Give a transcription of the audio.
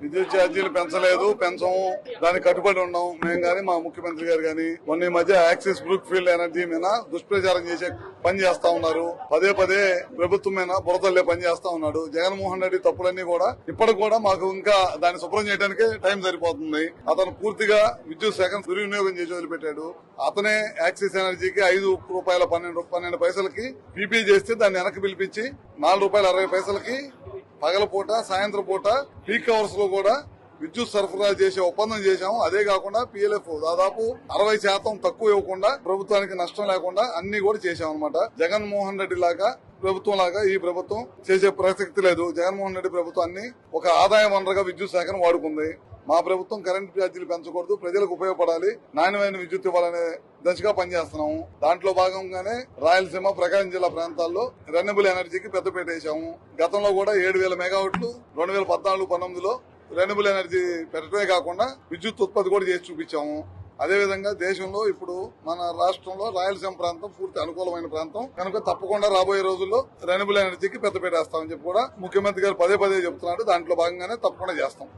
విద్యుత్ ఛార్జీలు పెంచలేదు, పెంచము, దానికి కట్టుబడి ఉన్నాం మేము గాని మా ముఖ్యమంత్రి గారు గాని. మొన్న ఈ మధ్య యాక్సిస్ బ్రూక్ ఫీల్డ్ ఎనర్జీ మీద దుష్ప్రచారం చేసే పని చేస్తా ఉన్నారు. పదే పదే ప్రభుత్వం మీద బురదల్లే పని చేస్తా ఉన్నాడు. జగన్మోహన్ రెడ్డి తప్పులన్నీ కూడా ఇప్పటికి కూడా మాకు ఇంకా దాన్ని శుభ్రం చేయడానికి టైం సరిపోతుంది. అతను పూర్తిగా విద్యుత్ శాఖ దుర్వినియోగం చేసి వదిలిపెట్టాడు. అతనే యాక్సిస్ ఎనర్జీకి ₹5.12 పీపీ చేస్తే దాన్ని వెనక్కి పిలిపించి ₹4.60 పగలపూట సాయంత్రం పూట పీక్ అవర్స్ లో కూడా విద్యుత్ సరఫరా చేసే ఒప్పందం చేశాము. అదే కాకుండా PLF దాదాపు 60% తక్కువ ఇవ్వకుండా ప్రభుత్వానికి నష్టం లేకుండా అన్ని కూడా చేశామన్నమాట. జగన్మోహన్ రెడ్డి లాగా ప్రభుత్వం లాగా ఈ ప్రభుత్వం చేసే ప్రసక్తి లేదు. జగన్మోహన్ రెడ్డి ప్రభుత్వాన్ని ఒక ఆదాయ వనరుగా విద్యుత్ శాఖను వాడుకుంది. మా ప్రభుత్వం కరెంటు ఛార్జీలు పెంచకూడదు, ప్రజలకు ఉపయోగపడాలి, నాణ్యమైన విద్యుత్ ఇవ్వాలనే దశగా పనిచేస్తున్నాము. దాంట్లో భాగంగానే రాయలసీమ, ప్రకాశం జిల్లా ప్రాంతాల్లో రెన్యూబుల్ ఎనర్జీకి పెద్దపీట వేశాము. గతంలో కూడా 7,000 మెగావాట్లు 2014-19లో రెన్యూబుల్ ఎనర్జీ పెట్టడమే కాకుండా విద్యుత్ ఉత్పత్తి కూడా చేసి చూపించాము. అదేవిధంగా దేశంలో ఇప్పుడు మన రాష్ట్రంలో రాయలసీమ ప్రాంతం పూర్తి అనుకూలమైన ప్రాంతం కనుక తప్పకుండా రాబోయే రోజుల్లో రెన్యూబుల్ ఎనర్జీకి పెద్దపీట వేస్తామని చెప్పి కూడా ముఖ్యమంత్రి గారు పదే పదే చెప్తున్నాడు. దాంట్లో భాగంగానే తప్పకుండా చేస్తాం.